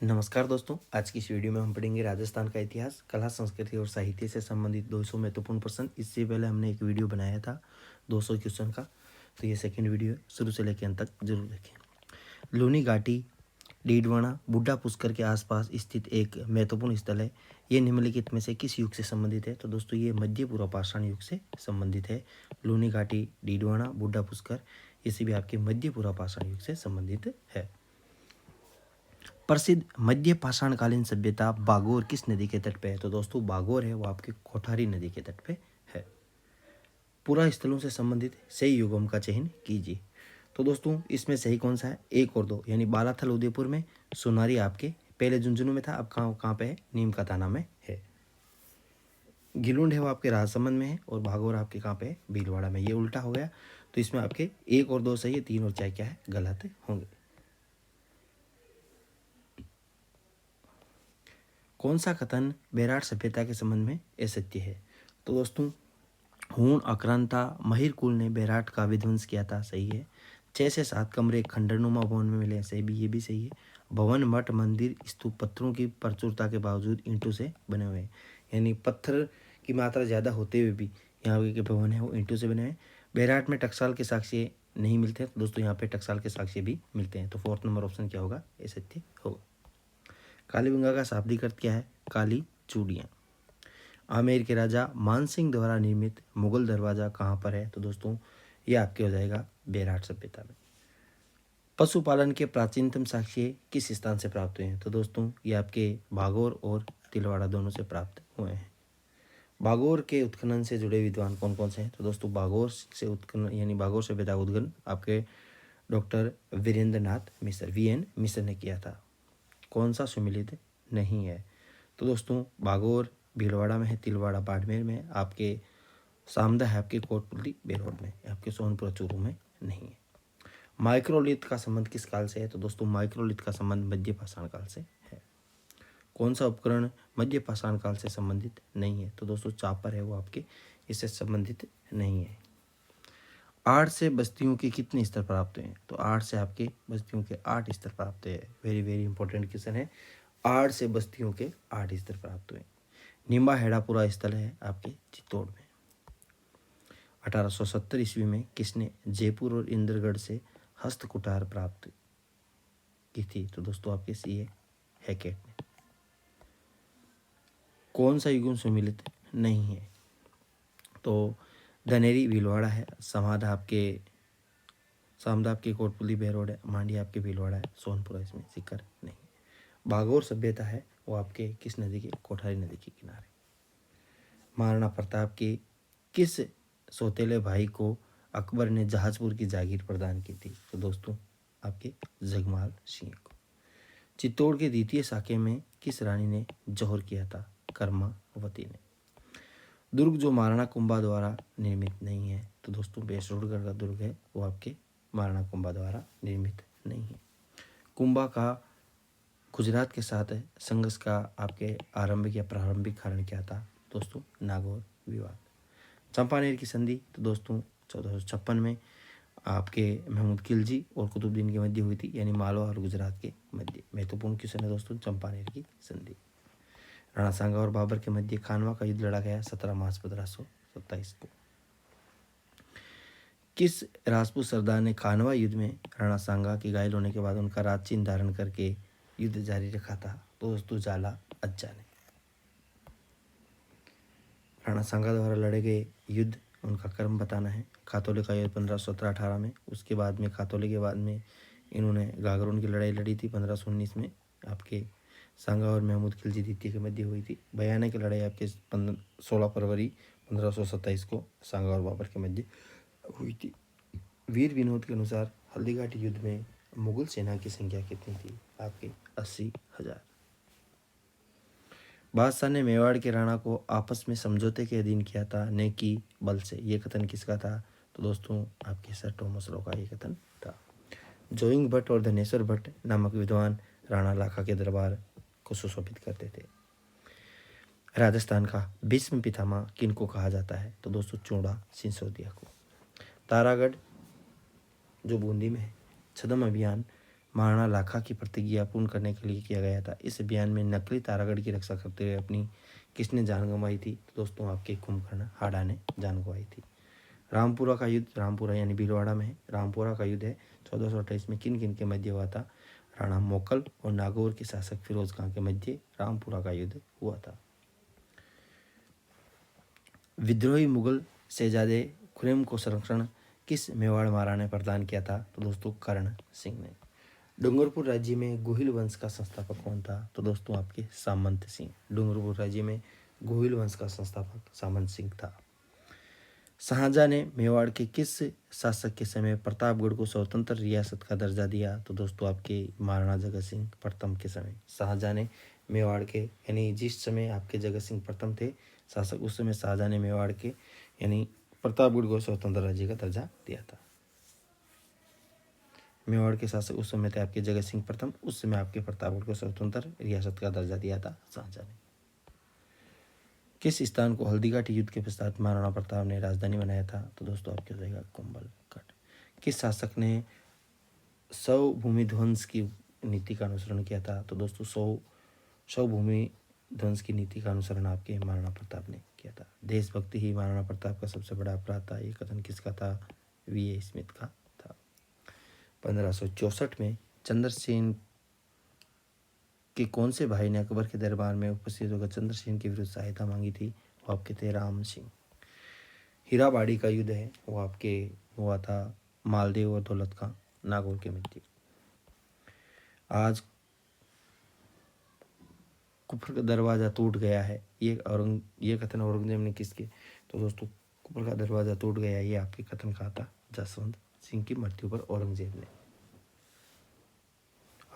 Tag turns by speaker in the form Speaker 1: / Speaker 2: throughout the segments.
Speaker 1: नमस्कार दोस्तों, आज की इस वीडियो में हम पढ़ेंगे राजस्थान का इतिहास, कला, संस्कृति और साहित्य से संबंधित 200 महत्वपूर्ण प्रश्न। इससे पहले हमने एक वीडियो बनाया था 200 क्वेश्चन का, तो ये सेकंड वीडियो है। शुरू से लेकर अंत तक जरूर देखें। लूनी घाटी डीडवाना बुड्ढा पुष्कर के आसपास स्थित एक महत्वपूर्ण स्थल है। ये निम्नलिखित में से किस युग से संबंधित है? तो दोस्तों ये मध्य पूर्व पाषाण युग से संबंधित है। लूनी घाटी डीडवाना बुड्ढा पुष्कर ये सभी आपके मध्य पूर्व पाषाण युग से संबंधित है। प्रसिद्ध मध्य पाषाणकालीन सभ्यता बागोर किस नदी के तट पे है? तो दोस्तों बागोर है वो आपके कोठारी नदी के तट पे है। पुरा स्थलों से संबंधित सही युगों का चयन कीजिए। तो दोस्तों इसमें सही कौन सा है? एक और दो, यानी बालाथल उदयपुर में, सोनारी आपके पहले झुंझुनू में था, अब कहाँ पे है? नीम का ताना में है। गिलुंड है वो आपके राजसमंद में है, और भागोर आपके कहाँ पे है? भीलवाड़ा में। ये उल्टा हो गया, तो इसमें आपके एक और दो सही है, तीन और चार क्या है? गलत होंगे। कौन सा कथन बेराट सभ्यता के संबंध में असत्य है? तो दोस्तों हूण आक्रांता महिर कुल ने बेराट का विध्वंस किया था, सही है। 6 से 7 कमरे खंडरनुमा भवन में मिले, सही भी, ये भी सही है। भवन मठ मंदिर स्तूप पत्थरों की प्रचुरता के बावजूद ईंटों से बने हुए हैं, यानी पत्थर की मात्रा ज़्यादा होते हुए भी यहाँ के भवन है वो ईंटों से बने हुए हैं। बेराट में टकसाल के साक्ष्य नहीं मिलते, तो दोस्तों यहाँ पे टकसाल के साक्ष्य भी मिलते हैं, तो फोर्थ नंबर ऑप्शन क्या होगा? ये सत्य होगा। कालीबंगा का शाब्दिक अर्थ क्या है? काली चूड़ियाँ। आमेर के राजा मानसिंह द्वारा निर्मित मुगल दरवाजा कहाँ पर है? तो दोस्तों ये आपके हो जाएगा बेराट सभ्यता में। पशुपालन के प्राचीनतम साक्ष्य किस स्थान से प्राप्त हुए हैं? तो दोस्तों ये आपके भागौर और तिलवाड़ा दोनों से प्राप्त हुए हैं। भागौर के उत्खनन से जुड़े विद्वान कौन कौन से हैं? तो दोस्तों भागौर से उत्खनन यानी भागौर सभ्यता का उत्खनन आपके डॉक्टर वीरेंद्र नाथ मिश्र VN मिश्र ने किया था। कौन सा सुमिलित नहीं है? तो दोस्तों भागौर भीलवाड़ा में है, तिलवाड़ा बाड़मेर में है, आपके सामदा है आपके कोटपुतली बेरोड में, आपके सोनपुर चूरू में नहीं है। माइक्रोलिथ का संबंध किस काल से है? तो दोस्तों माइक्रोलिथ का संबंध मध्य पाषाण काल से है। कौन सा उपकरण मध्य पाषाण काल से संबंधित नहीं है? तो दोस्तों चापर है वो आपके इससे संबंधित नहीं है। 8 से बस्तियों के कितने स्तर प्राप्त हुए हैं? तो 8 से आपके बस्तियों के 8 स्तर प्राप्त हुए। वेरी वेरी इंपॉर्टेंट क्वेश्चन है। 8 से बस्तियों के 8 स्तर प्राप्त हुए। निम्बा हेड़ापुरा स्थल है आपके चित्तौड़ में। 1870 ईस्वी में किसने जयपुर और इंद्रगढ़ से हस्तकुठार प्राप्त की थी? तो दोस्तों आपके सी है हैकेट ने। कौन सा युगम सुमिलित नहीं है? तो धनेरी भीलवाड़ा है, समाधा आपके कोटपुतली बेरोड है, मांडी आपके भीलवाड़ा है, सोनपुरा इसमें जिक्र नहीं। भागौर सभ्यता है वो आपके किस नदी के? कोठारी नदी के किनारे। महाराणा प्रताप के किस सौतेले भाई को अकबर ने जहाजपुर की जागीर प्रदान की थी? तो दोस्तों आपके जगमाल सिंह को। चित्तौड़ के द्वितीय साके में किस रानी ने जौहर किया था? कर्मावती ने। दुर्ग जो महाराणा कुंभा द्वारा निर्मित नहीं है? तो दोस्तों बेसरोडगढ़ का दुर्ग है वो आपके महाराणा कुंभा द्वारा निर्मित नहीं है। कुंभा का गुजरात के साथ संघर्ष का आपके आरंभिक या प्रारंभिक कारण क्या था? दोस्तों नागौर विवाद। चंपानेर की संधि तो दोस्तों 1456 में आपके महमूद खिलजी और कुतुबुद्दीन के मध्य हुई थी, यानी मालवा और गुजरात के मध्य। महत्वपूर्ण क्वेश्चन है दोस्तों चंपानेर की संधि। राणा सांगा और बाबर के मध्य खानवा का युद्ध लड़ा गया 17 मार्च 1527 को। किस राजपूत सरदार ने खानवा युद्ध में राणा सांगा के घायल होने के बाद उनका राजचिन्ह धारण करके युद्ध जारी रखा था? तो दोस्तों जाला अज्जा ने। राणा सांगा द्वारा लड़े गए युद्ध उनका क्रम बताना है। खातौली का युद्ध 1517-18 में, उसके बाद में खातौली के बाद में इन्होंने गागरोन की लड़ाई लड़ी थी 1519 में, आपके सांगा और महमूद खिलजी द्वितीय के मध्य हुई थी। बयाना की लड़ाई आपके 16 फरवरी 1527 को सांगा और बाबर के मध्य हुई थी। वीर विनोद के अनुसार हल्दीघाटी युद्ध में मुगल सेना की संख्या कितनी थी? आपके 80,000। बादशाह ने मेवाड़ के राणा को आपस में समझौते के अधीन किया था, न कि बल से। ये कथन किसका था? तो दोस्तों आपके सर टॉमस रो का ये कथन था। जोइंग भट्ट और धनेश्वर भट्ट नामक विद्वान राणा लाखा के दरबार को सुशोभित करते थे। राजस्थान का भीष्म पितामह किनको कहा जाता है? तो दोस्तों चूड़ा सिंसोदिया को। तारागढ़ जो बूंदी में है, छद्म अभियान महाराणा लाखा की प्रतिज्ञा पूर्ण करने के लिए किया गया था। इस अभियान में नकली तारागढ़ की रक्षा करते हुए अपनी किसने जान गंवाई थी? तो दोस्तों आपके कुंभकर्ण हाड़ा ने जान गंवाई थी। रामपुरा का युद्ध, रामपुरा यानी भीलवाड़ा में है, रामपुरा का युद्ध है 1428 में किन किन के मध्य हुआ था? राणा मोकल और नागौर के शासक फिरोज खां के मध्य रामपुरा का युद्ध हुआ था। विद्रोही मुगल शहजादे खुर्रम को संरक्षण किस मेवाड़ महाराणा ने प्रदान किया था? तो दोस्तों कर्ण सिंह ने। डूंगरपुर राज्य में गोहिल वंश का संस्थापक कौन था? तो दोस्तों आपके सामंत सिंह। डूंगरपुर राज्य में गोहिल वंश का संस्थापक सामंत सिंह था। शाहजहां ने मेवाड़ के किस शासक के समय प्रतापगढ़ को स्वतंत्र रियासत का दर्जा दिया? तो दोस्तों आपके महाराणा जगत सिंह प्रथम के समय शाहजहां ने मेवाड़ के, यानी जिस समय आपके जगत सिंह प्रथम थे शासक, उस समय शाहजहां ने मेवाड़ के यानी प्रतापगढ़ को स्वतंत्र राज्य का दर्जा दिया था। मेवाड़ के शासक उस समय थे आपके जगत सिंह प्रथम, उस समय आपके प्रतापगढ़ को स्वतंत्र रियासत का दर्जा दिया था शाहजहां ने। किस स्थान को हल्दीघाटी युद्ध के पश्चात महाराणा प्रताप ने राजधानी बनाया था? तो दोस्तों आपके हो जाएगा कुंभलगढ़। किस शासक ने सौ भूमि ध्वंस की नीति का अनुसरण किया था? तो दोस्तों सौ भूमि ध्वंस की नीति का अनुसरण आपके महाराणा प्रताप ने किया था। देशभक्ति ही महाराणा प्रताप का सबसे बड़ा अपराध था, ये कथन किसका था? वी.ए. स्मिथ का था। 1564 में चंद्रसेन के कौन से भाई ने अकबर के दरबार में उपस्थित होकर चंद्रसेन के विरुद्ध सहायता मांगी थी? वो आपके थे राम सिंह। हीराबाड़ी का युद्ध है वो आपके हुआ था मालदेव और दौलत खां नागौर के मध्य। आज कुफर का दरवाजा टूट गया है, ये कथन औरंगजेब ने किसके? तो दोस्तों कुफर का दरवाजा टूट गया, ये आपके कथन कहा था जसवंत सिंह की मृत्यु पर औरंगजेब ने।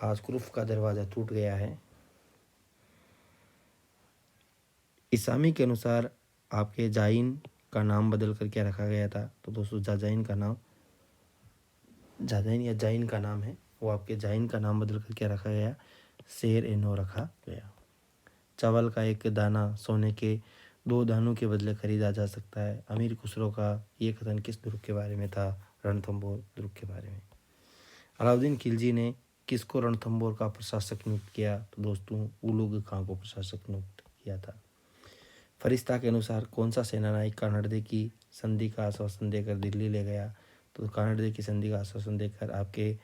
Speaker 1: आज कुफर का दरवाजा टूट गया है। इस्लामी के अनुसार आपके जाइन का नाम बदल कर क्या रखा गया था? तो दोस्तों जाजाइन का नाम, जाजाइन या जाइन का नाम है वो आपके जाइन का नाम बदल कर क्या रखा गया? शेर ए नौ रखा गया। चावल का एक दाना सोने के 2 दानों के बदले खरीदा जा सकता है। अमीर खुसरो का ये कथन किस दुर्ग के बारे में था? रणथंभौर दुर्ग के बारे में। अलाउद्दीन खिलजी ने किसको रणथंभौर का प्रशासक नियुक्त किया? तो दोस्तों उलुग खां को प्रशासक नियुक्त किया था। फरिश्ता के अनुसार कौन सा सेनानायक कानड़दे की संधि का आश्वासन देकर दिल्ली ले गया? तो कानड़दे की संधि का आश्वासन देकर आपके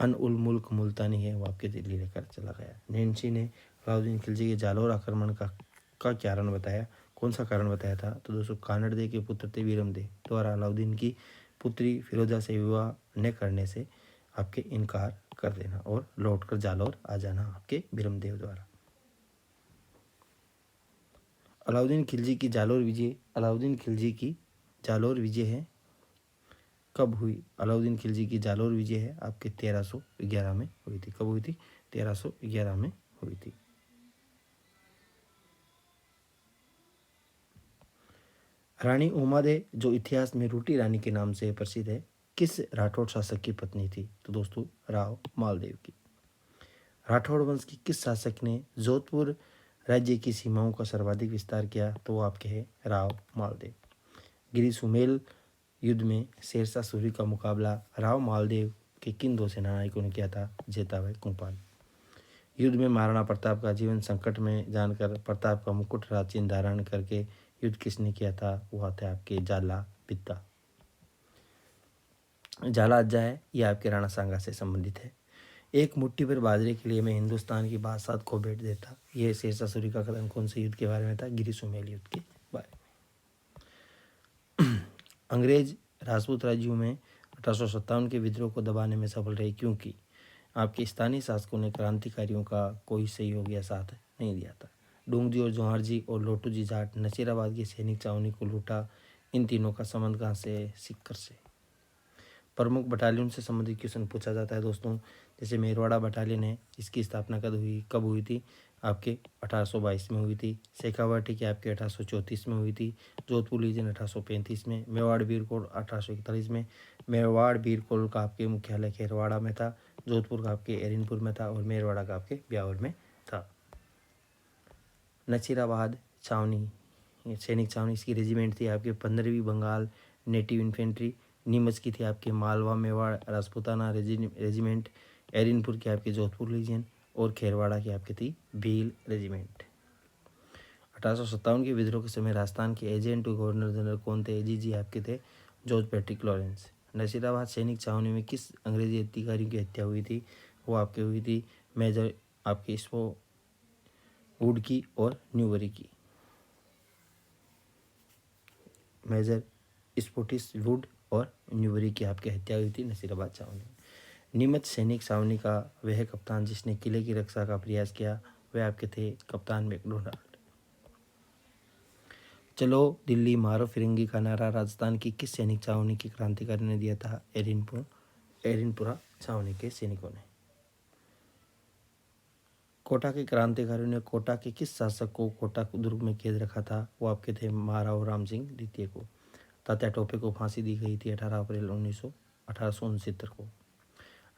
Speaker 1: अन उल मुल्क मुल्तानी है वो आपके दिल्ली लेकर चला गया। नैन्सी ने अलाउद्दीन खिलजी के जालौर आक्रमण का कारण बताया, कौन सा कारण बताया था? तो दोस्तों कानड़दे के पुत्र थे वीरमदेव द्वारा अलाउद्दीन की पुत्री फिरोजा से विवाह न करने से आपके इनकार कर देना और लौटकर जालौर आ जाना आपके वीरमदेव द्वारा। अलाउद्दीन खिलजी की जालौर विजय, अलाउद्दीन खिलजी की जालौर विजय है कब हुई? अलाउद्दीन खिलजी की जालौर विजय है आपके 1311 में हुई थी। कब हुई थी? 1311 में हुई थी। रानी उमादे जो इतिहास में रूटी रानी के नाम से प्रसिद्ध है, किस राठौड़ शासक की पत्नी थी? तो दोस्तों राव मालदेव की। राठौड़ वंश की किस शासक ने जोधपुर राज्य की सीमाओं का सर्वाधिक विस्तार किया? तो वो आपके है राव मालदेव। गिरी सुमेल युद्ध में शेरशाह सूरी का मुकाबला राव मालदेव के किन 2 सेनानायकों ने किया था? जेता व कुंपाल। युद्ध में महाराणा प्रताप का जीवन संकट में जानकर प्रताप का मुकुट राचिन धारण करके युद्ध किसने किया था? वो था आपके जाला पित्ता। जाला अज्जा है ये आपके राणा सांगा से संबंधित है। एक मुट्ठी भर बाजरे के लिए मैं हिंदुस्तान की बादशाह को भेंट देता, ये शेरशाह सूरी का कथन कौन से युद्ध के बारे में था? गिरी सुमेल युद्ध के बारे में। अंग्रेज राजपूत राज्यों में 1857 के विद्रोह को दबाने में सफल रहे क्योंकि आपके स्थानीय शासकों ने क्रांतिकारियों का कोई सहयोग या साथ नहीं दिया था। डोंगजी और जौहरजी और लोटूजी जाट नसीराबाद की सैनिक छावनी को लूटा। इन तीनों का संबंध कहाँ से? सिक्कर से। प्रमुख बटालियन से संबंधित क्वेश्चन पूछा जाता है दोस्तों, जैसे मेरवाड़ा बटालियन है, इसकी स्थापना कब हुई थी? आपके 1822 में हुई थी। शेखावाटी की आपके 1834 में हुई थी। जोधपुर लीजन 1835 में। मेवाड़ वीर कोर 1841 में। मेवाड़ वीर कोर का आपके मुख्यालय खेरवाड़ा में था। जोधपुर का आपके एरिनपुर में था और मेरवाड़ा का आपके ब्यावर में था। नसीराबाद छावनी सैनिक छावनी इसकी रेजिमेंट थी आपके 15वीं बंगाल नेटिव इन्फेंट्री। नीमच की थी आपके मालवा मेवाड़ राजपूताना रेजिमेंट। एरिनपुर की आपकी जोधपुर लीजियन और खेरवाड़ा की आपकी थी भील रेजिमेंट। 1857 के विद्रोह के समय राजस्थान के एजेंट टू गवर्नर जनरल कौन थे? एजीजी आपके थे जॉर्ज पैट्रिक लॉरेंस। नसीराबाद सैनिक छावनी में किस अंग्रेजी अधिकारियों की हत्या हुई थी? वो आपकी हुई थी मेजर आपके इसको वुड की और न्यूबरी की। मेजर स्पोटिस वुड और न्यूबरी की आपकी हत्या हुई थी नसीराबाद छावनी में। नीमच सैनिक छावनी का वह कप्तान जिसने किले की रक्षा का प्रयास किया वह आपके थे कप्तान मैकडोनाल्ड। चलो दिल्ली मारो फिरंगी का नारा राजस्थान की किस सैनिक छावनी की क्रांतिकारी ने दिया था? एरिनपुरा छावनी के सैनिकों ने। कोटा के क्रांतिकारियों ने कोटा के किस शासक को कोटा दुर्ग में कैद रखा था? वो आपके थे महाराव राम सिंह द्वितीय को। तात्या टोपे को फांसी दी गई थी 18 अप्रैल 1869 को।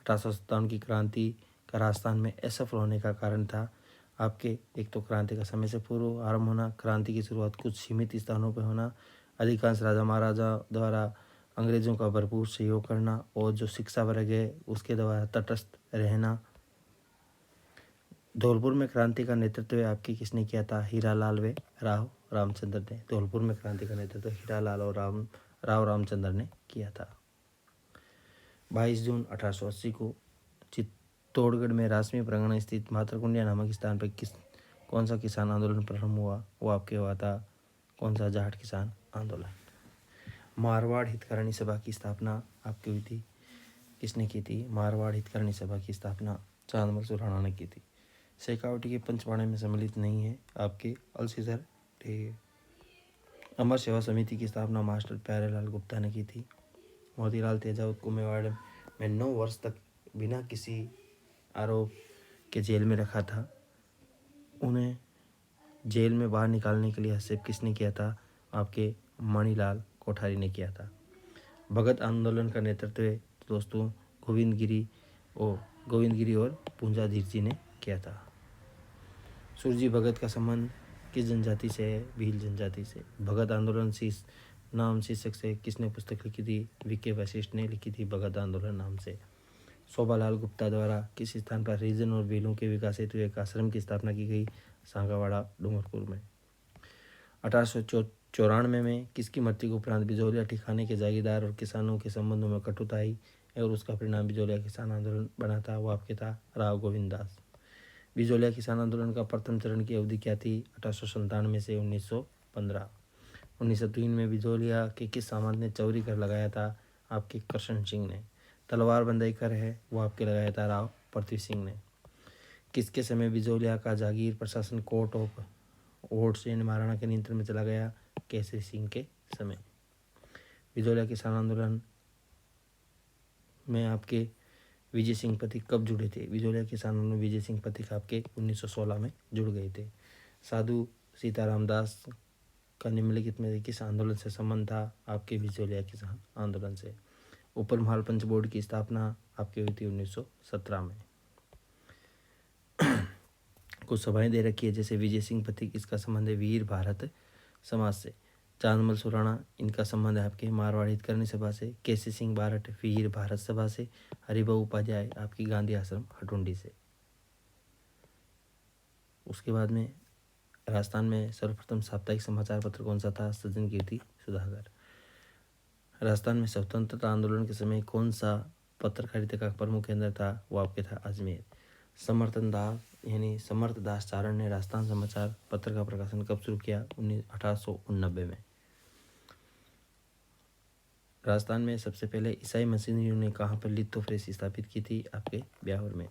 Speaker 1: 1857 की क्रांति का राजस्थान में असफल होने का कारण था आपके एक तो क्रांति का समय से पूर्व आरंभ होना, क्रांति की शुरुआत कुछ सीमित स्थानों पर होना, अधिकांश राजा महाराजा द्वारा अंग्रेजों का भरपूर सहयोग करना और जो शिक्षा वर्ग है उसके द्वारा तटस्थ रहना। धौलपुर में क्रांति का नेतृत्व आपकी किसने किया था? हीरालाल व राव रामचंद्र ने। धौलपुर में क्रांति का नेतृत्व हीरालाल और राव रामचंद्र ने किया था। 22 जून 1880 को चित्तौड़गढ़ में राजमी प्रांगण स्थित मातरकुंडिया नामक स्थान पर कौन सा किसान आंदोलन प्रारंभ हुआ? वो आपके हुआ था कौन सा? जाट किसान आंदोलन। मारवाड़ हितकारिणी सभा की स्थापना आपकी हुई थी किसने की थी? मारवाड़ हितकारिणी सभा की स्थापना चांदमल सुराणा ने की थी। शेखावटी के पंचवाड़े में सम्मिलित नहीं है आपके अल्सीजर थे। अमर सेवा समिति की स्थापना मास्टर प्यारेलाल गुप्ता ने की थी। मोतीलाल तेजावत को मेवाड़ में 9 वर्ष तक बिना किसी आरोप के जेल में रखा था। उन्हें जेल में बाहर निकालने के लिए हस्तक्षेप किसने किया था? आपके मणिलाल कोठारी ने किया था। भगत आंदोलन का नेतृत्व दोस्तों गोविंदगिरी और पूंजाधीर जी ने किया था। सुरजी भगत का संबंध किस जनजाति से है? भील जनजाति से। भगत आंदोलन नाम शीर्षक से किसने पुस्तक लिखी थी? वीके वशिष्ठ ने लिखी थी भगत आंदोलन नाम से। शोभालाल गुप्ता द्वारा किस स्थान पर हरिजन और भीलों के विकास हेतु एक आश्रम की स्थापना की गई? सांगावाड़ा डूंगरपुर में। 1894 में किसकी मृत्यु के उपरांत बिजोलिया ठिकाने के जागीरदार और किसानों के संबंधों में कटुता आई और उसका परिणाम बिजोलिया किसान आंदोलन बना था? वो आपके था राव गोविंद दास। बिजोलिया किसान आंदोलन का प्रथम चरण की अवधि क्या थी? 1897 से 1915। 1903 में बिजोलिया के किस सामंत ने चौरी कर लगाया था? आपके कृष्ण सिंह ने। तलवार बंदाई कर है वो आपके लगाया था राव पृथ्वी सिंह ने। किसके समय बिजोलिया का जागीर प्रशासन कोर्ट ऑफ ओट से महाराणा के नियंत्रण में चला गया? केसरी सिंह के समय। बिजोलिया किसान आंदोलन में आपके विजय सिंह पथिक कब जुड़े थे? बिजोलिया किसान आंदोलन में विजय सिंह पथिक आपके 1916 में जुड़ गए थे। साधु सीताराम दास का निम्नलिखित में किस आंदोलन से संबंध था? आपके बिजोलिया किसान आंदोलन से। ऊपर महाल पंच बोर्ड की स्थापना आपकी हुई थी 1917 में। कुछ सभाएं दे रखी है जैसे विजय सिंह पथिक, इसका संबंध है वीर भारत समाज से। चांदमल सुराणा, इनका संबंध है आपके मारवाड़ हितकारिणी सभा से। केसी सिंह बारठ वीर भारत सभा से। हरिभाऊ उपाध्याय आपकी गांधी आश्रम हटुंडी से। उसके बाद में राजस्थान में सर्वप्रथम साप्ताहिक समाचार पत्र कौन सा था? सज्जन कीर्ति सुधाकर। राजस्थान में स्वतंत्रता आंदोलन के समय कौन सा पत्रकारिता का प्रमुख केंद्र था? वो आपके था अजमेर। समर्थ दास चारण ने राजस्थान समाचार पत्र का प्रकाशन कब शुरू किया? 1889 में। राजस्थान में सबसे पहले ईसाई मिशनरियों ने कहाँ पर लिथोप्रेस स्थापित की थी? आपके ब्यावर में।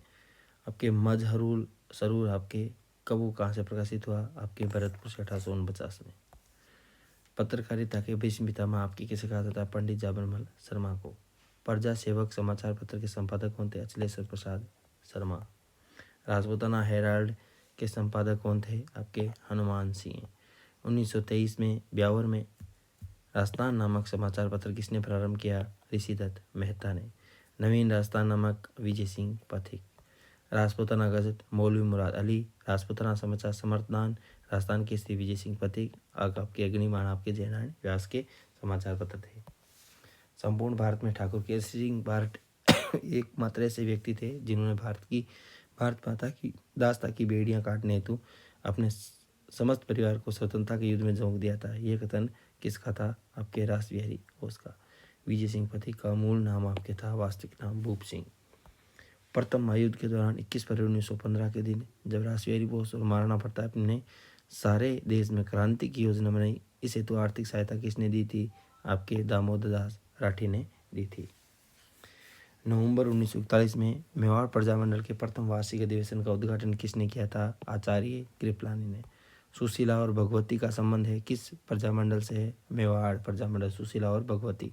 Speaker 1: आपके मजहरुल सरूर आपके कब कहाँ से प्रकाशित हुआ? आपके भरतपुर से 1849 में। पत्रकारिता के भीष्म पितामह आपकी किसे कहा जाता है? पंडित जाबरमल शर्मा को। प्रजा सेवक समाचार पत्र के संपादक कौन थे? अचलेश्वर प्रसाद शर्मा। राजपूताना हेराल्ड के संपादक कौन थे? आपके हनुमान सिंह। 1923 में ब्यावर में राजस्थान नामक समाचार पत्र किसने प्रारंभ किया? ऋषिदत्त मेहता ने। नवीन राजस्थान नामक विजय सिंह पथिक। राजपूताना गजट मौलवी मुराद अली। राजपूताना समाचार समर्थदान राजस्थान के श्री विजय सिंह पथिक। आपके अग्निबाण आपके जयनारायण व्यास के समाचार पत्र थे। संपूर्ण भारत में ठाकुर केसरी सिंह बारठ एकमात्र ऐसे व्यक्ति थे जिन्होंने भारत माता की दास्ता की बेड़ियां काटने हेतु अपने समस्त परिवार को स्वतंत्रता के युद्ध में झोंक दिया था। यह कथन किसका था? आपके रास बिहारी बोस का। विजय सिंह पति का मूल नाम आपके था वास्तविक नाम भूप सिंह। प्रथम महायुद्ध के दौरान 21 फरवरी 1915 के दिन जब रास बिहारी बोस और महाराणा प्रताप ने सारे देश में क्रांति की योजना बनाई, इस हेतु आर्थिक सहायता किसने दी थी? आपके दामोदर दास राठी ने दी थी। नवंबर 1941 में मेवाड़ प्रजामंडल के प्रथम वार्षिक अधिवेशन का उद्घाटन किसने किया था? आचार्य कृपलानी ने। सुशीला और भगवती का संबंध है किस प्रजामंडल से है? मेवाड़ प्रजामंडल। सुशीला और भगवती।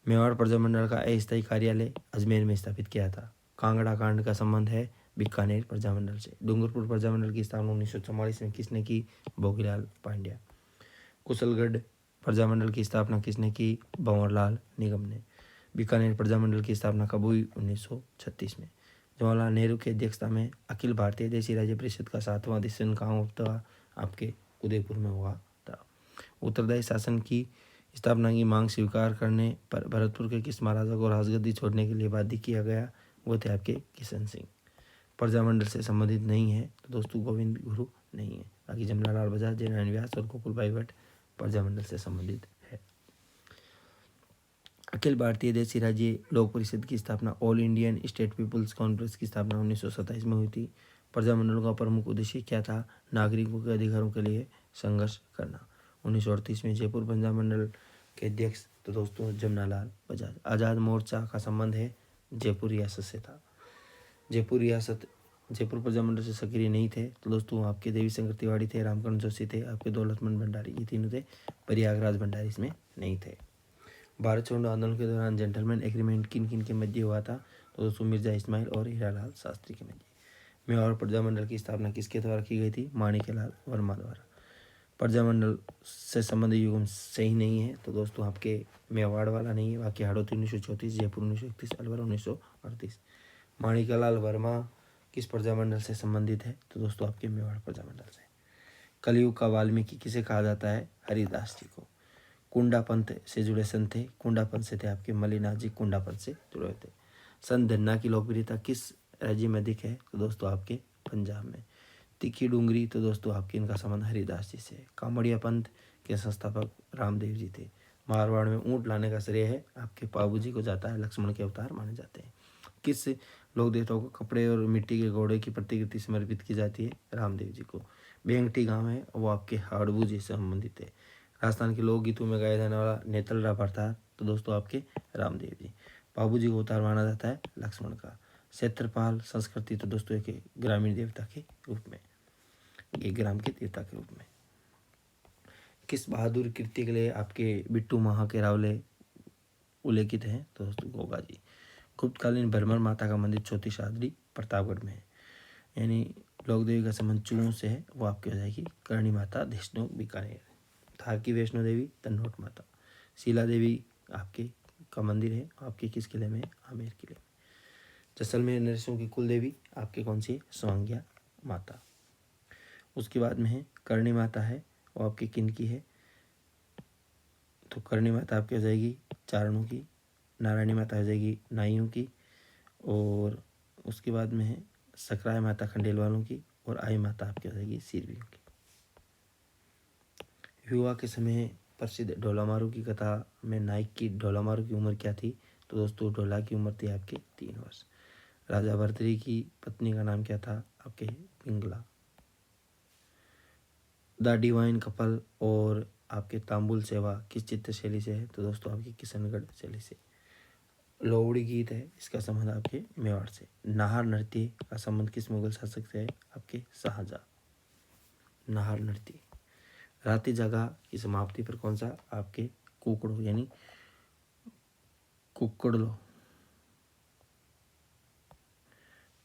Speaker 1: मेवाड़ प्रजामंडल का अस्थायी कार्यालय अजमेर में स्थापित किया था। कांगड़ा कांड का संबंध है बीकानेर प्रजामंडल से। डूंगरपुर प्रजामंडल की स्थापना 1944 में किसने की? भोगीलाल पांड्या। कुशलगढ़ प्रजामंडल की स्थापना किसने की? भंवरलाल निगम ने। बीकानेर प्रजामंडल की स्थापना कब हुई? 1936 में। जवाहरलाल नेहरू की अध्यक्षता में अखिल भारतीय देशी राज्य परिषद का 7वां अधिवेशन कहाँ होता था? आपके उदयपुर में हुआ था। उत्तरदायी शासन की स्थापना की मांग स्वीकार करने पर भरतपुर के किस महाराजा को राजगद्दी छोड़ने के लिए बाध्य किया गया? वो थे आपके किशन सिंह। प्रजामंडल से संबंधित नहीं है तो दोस्तों गोविंद गुरु नहीं है। बाकी जमनालाल बजाज, जयनारायण व्यास और गोकुलभाई भट्ट प्रजामंडल से संबंधित है। अखिल भारतीय देशी राज्य लोक परिषद की स्थापना all Indian state people's congress की स्थापना 1927 में हुई थी। प्रजामंडल का प्रमुख उद्देश्य क्या था? नागरिकों के अधिकारों के लिए संघर्ष करना। 1938 में जयपुर प्रजामंडल के अध्यक्ष तो दोस्तों जमनालाल बजाज। आज़ाद मोर्चा का संबंध है जयपुर रियासत से था। जयपुर प्रजामंडल से सक्रिय नहीं थे तो दोस्तों आपके देवी शंकर तिवारी थे, रामकरण जोशी थे, आपके दौलतमंद भंडारी, ये तीनों थे। प्रयागराज भंडारी इसमें नहीं थे। भारत छोड़ो आंदोलन के दौरान जेंटलमैन एग्रीमेंट किन किन के मध्य हुआ था? तो दोस्तों मिर्जा इस्माइल और हीरालाल शास्त्री के मध्य। मेवाड़ प्रजामंडल की स्थापना किसके द्वारा की गई थी? माणिक्यलाल वर्मा द्वारा। प्रजामंडल से संबंधित युग्म सही नहीं है तो दोस्तों आपके मेवाड़ वाला नहीं है। बाकी हाड़ौती 1934, जयपुर 1931, अलवर 1938। माणिक्यलाल वर्मा किस प्रजामंडल से संबंधित है? तो दोस्तों आपके मेवाड़ प्रजामंडल से। कलयुग का वाल्मीकि किसे कहा जाता है? हरिदास जी को। कुंडा पंथ से जुड़े संत थे? कुंडा पंथ से थे आपके मल्लिनाथ जी, कुंडा पंथ से जुड़े हुए थे। संत धन्ना की लोकप्रियता किस राज्य में अधिक है? तो दोस्तों आपके पंजाब में। तिखी डूंगरी तो दोस्तों आपके इनका संबंध हरिदास जी से। कामड़िया पंथ के संस्थापक रामदेव जी थे। मारवाड़ में ऊंट लाने का श्रेय है आपके पाबू जी को जाता है, लक्ष्मण के अवतार माने जाते हैं। किस लोक देवताओं को कपड़े और मिट्टी के घोड़े की प्रतिकृति समर्पित की जाती है? रामदेव जी को। बेंगटी गांव है वो आपके हाड़बू जी से संबंधित है। राजस्थान के लोकगीतों में गाया जाने वाला नेतल रापरथा तो दोस्तों आपके रामदेव जी। बाबू जी को अवतार माना जाता है लक्ष्मण का। क्षेत्रपाल संस्कृति तो दोस्तों एक ग्रामीण देवता के रूप में, एक ग्राम के देवता के रूप में। किस बहादुर कृत्य के लिए आपके बिट्टू महा के रावले उल्लेखित हैं? तो दोस्तों गोगा जी। गुप्तकालीन भरमर माता का मंदिर चौथी शादी प्रतापगढ़ में है। यानी लोकदेवी का संबंध चूहों से है वो आपकी हो जाएगी करणी माता, देशनोक, बीकानेर। थार की वैष्णो देवी, तन्नोट माता। शीला देवी आपके का मंदिर है आपके किस किले में? आमेर किले में। जैसलमेर नरसिंह की कुल देवी आपके कौन सी? स्वांग्या माता। उसके बाद में है करणी माता है वो आपकी किन की है? तो करणी माता आपकी हो जाएगी चारणों की। नारायणी माता हो जाएगी नाइयों की। और उसके बाद में है सकराय माता खंडेल वालों की। और आई माता आपकी हो जाएगी सीरवियों की। युवा के समय प्रसिद्ध ढोलामारू की कथा में नायक की ढोलामारू की उम्र क्या थी? तो दोस्तों ढोला की उम्र थी आपके 3 वर्ष। राजा भर्तृहरि की पत्नी का नाम क्या था? आपके पिंगला। द डिवाइन कपल और आपके तांबुल सेवा किस चित्र शैली से है? तो दोस्तों आपकी किशनगढ़ शैली से। लोवड़ी गीत है इसका संबंध आपके मेवाड़ से। नाहर नृत्य का संबंध किस मुगल शासक से है? आपके शाहजहां। नाहर नृत्य। राती जगह की समाप्ति पर कौन सा? आपके कुकड़ो यानी कुक्कड़लो।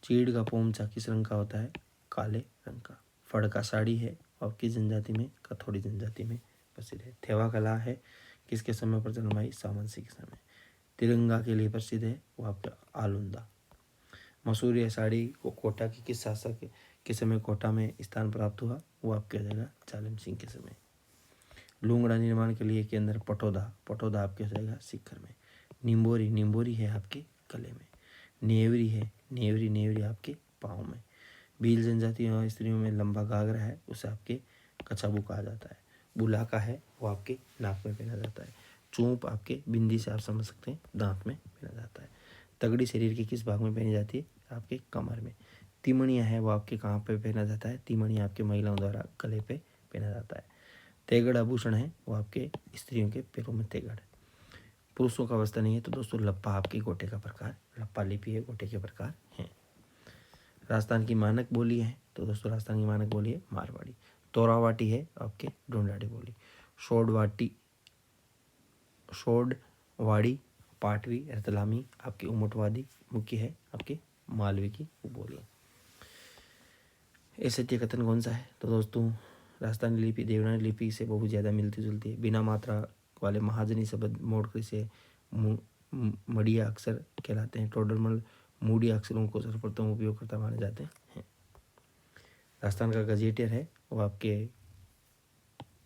Speaker 1: चीड़ का पोमचा किस रंग का होता है? काले रंग का। फड़का साड़ी है आपकी जनजाति में, कथोड़ी जनजाति में प्रसिद्ध है। थेवा कला है किसके समय पर जन्म आई? सामंत सिंह के समय। तिरंगा के लिए प्रसिद्ध है वो आपका आलूंदा। मसूरी साड़ी को कोटा की किस शासक के समय कोटा में स्थान प्राप्त हुआ? वो आपके हो जाएगा जालिम सिंह के समय। लूंगड़ा निर्माण के लिए के अंदर पटौदा आपके हो जाएगा सीकर में। निम्बोरी है आपके गले में। नेवरी है, नेवरी आपके पाँव में। भील जनजाति स्त्रियों में लंबा घाघरा है, उसे आपके कछाबू कहा जाता है। बुलाका है, वो आपके नाक में पहना जाता है। चूंप आपके बिंदी से आप समझ सकते हैं दांत में पहना जाता है। तगड़ी शरीर के किस भाग में पहनी जाती है? आपके कमर में। तिमणिया है, वो आपके कहाँ पे पहना जाता है? तिमणिया आपके महिलाओं द्वारा गले पे पहना जाता है। तेगड़ आभूषण है, वो आपके स्त्रियों के पैरों में तेगड़ है। पुरुषों का वस्त्र नहीं है तो दोस्तों लप्पा आपके गोटे का प्रकार, लप्पा लिपि है, गोटे के प्रकार हैं। राजस्थान की मानक बोली है तो दोस्तों राजस्थान की मानक बोली है मारवाड़ी। तोरावाटी है आपके ढूंढाड़ी बोली। शोडवाड़ी, पाटवी, रतलामी आपकी उमटवादी मुख्य है आपके मालवे की बोली। ये सत्य कथन कौन सा है? तो दोस्तों राजस्थानी लिपि देवनागरी लिपि से बहुत ज़्यादा मिलती जुलती है। बिना मात्रा वाले महाजनी शब्द मोड़कर इसे मड़िया अक्षर कहलाते हैं। टोडरमल मूडी अक्षरों को सर्वप्रथम उपयोगकर्ता माने जाते हैं। राजस्थान का गजेटियर है, वो आपके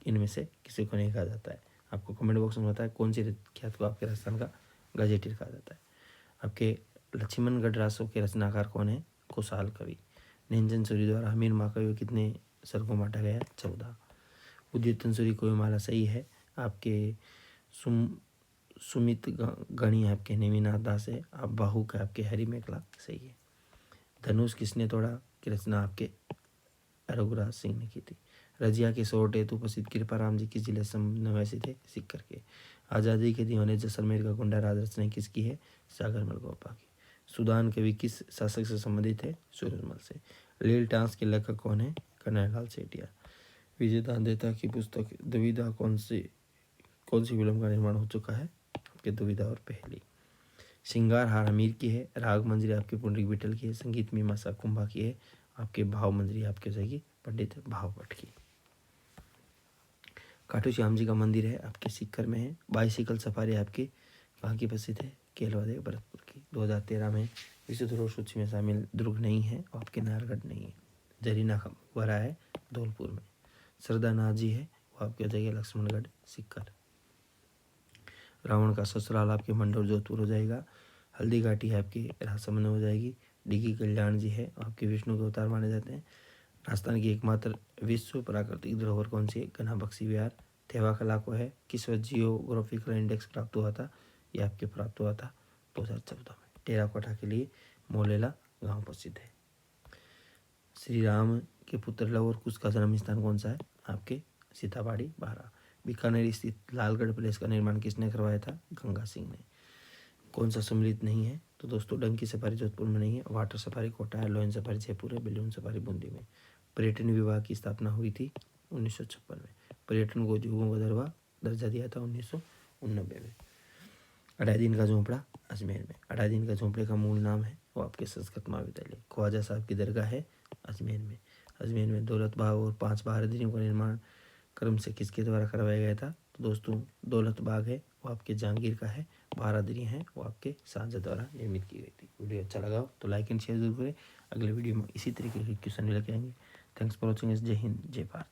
Speaker 1: इनमें से किसी को नहीं कहा जाता है। आपको कमेंट बॉक्स में बताया कौन सी ख्यात को आपके राजस्थान का गजेटियर कहा जाता है। आपके लक्ष्मणगढ़ रासों के रचनाकार कौन है? कुशाल कवि। निंजन सूरी द्वारा हमीर महाकाव्य कितने सर्गों में बांटा गया? 14। उद्यतन सूरी कोयमाला सही है। आपके सुमित गणी आपके नेमिनाथ दास है। आप बाहुक है आपके हरि मेखला सही है। धनुष किसने तोड़ा? की रचना आपके रघुराज सिंह ने की थी। रजिया के सोट हेतु प्रसिद्ध कृपाराम जी किस जिले से निवासी थे? सीकर के। आज़ादी के दीवाने जैसलमेर का गुंडा राज रचना किसकी है? सागरमल गोपा की। सुदान कवि किस शासक से संबंधित है? सूरजमल से। लील टांस के लेखक कौन है? कन्हैयालाल सेठिया। विजय दांदेता की पुस्तक दुविधा कौन सी फिल्म का निर्माण हो चुका है? आपके दुविधा और पहली। श्रृंगार हार अमीर की है। राग मंजरी आपके पुंडरीक विठल की है। संगीत मीमांसा कुंभा की है। आपके भाव मंजरी आपके जाएगी पंडित भाव भट्ट की। खाटू श्याम जी का मंदिर है आपके सीकर में है। बाइसिकल सफारी आपकी कहाँ की प्रसिद्ध है? केलवादे भरतपुर की। 2013 में विश्व धरोहर सूची में शामिल दुर्ग नहीं है और आपके नाहरगढ़ नहीं है। जरीना मकबरा है धौलपुर में। सरदानाथ जी है, वो आपके हो जाएगा लक्ष्मणगढ़ सीकर। रावण का ससुराल आपके मंडौर जोधपुर हो जाएगा। हल्दी घाटी है आपकी राजसमंद हो जाएगी। डिगी कल्याण जी है, आपके विष्णु के अवतार माने जाते हैं। राजस्थान की एकमात्र विश्व प्राकृतिक धरोहर कौन सी है? घना बक्सी विहार। थेवा कला को है। किस वर्ष जियोग्राफिकल इंडेक्स प्राप्त हुआ था? ये आपके प्राप्त हुआ था 2014 में। टेराकोटा के लिए मोलेला गांव प्रसिद्ध है। श्री राम के पुत्र लव और कुश का जन्म स्थान कौन सा है? आपके सीताबाड़ी 12। बीकानेर स्थित लालगढ़ पैलेस का निर्माण किसने करवाया था? गंगा सिंह ने। कौन सा सम्मिलित नहीं है? तो दोस्तों डंकी सफारी जोधपुर में नहीं है। वाटर सफारी कोटा है। लोयन सफारी जयपुर है। बैलून सफारी बूंदी में। पर्यटन विभाग की स्थापना हुई थी 1956 में। पर्यटन को उद्योगों का दर्जा दिया था 1989 में। अढ़ाई दिन का झोंपड़ा अजमेर में। अढ़ाई दिन का झोंपड़े का मूल नाम है वो आपके संस्कृत महाविद्यालय। ख्वाजा साहब की दरगाह है अजमेर में। अजमेर में दौलत बाग और 5 बहादुरियों का निर्माण क्रम से किसके द्वारा करवाया गया था? तो दोस्तों दौलत बाग है वो आपके जहांगीर का है। बहादुरी है वो आपके शाहजहाँ द्वारा निर्मित की गई थी। वीडियो अच्छा लगा तो लाइक एंड शेयर जरूर करें। अगले वीडियो में इसी तरीके के क्वेश्चन लेके आएंगे। Thanks for watching. जय हिंद जय भारत।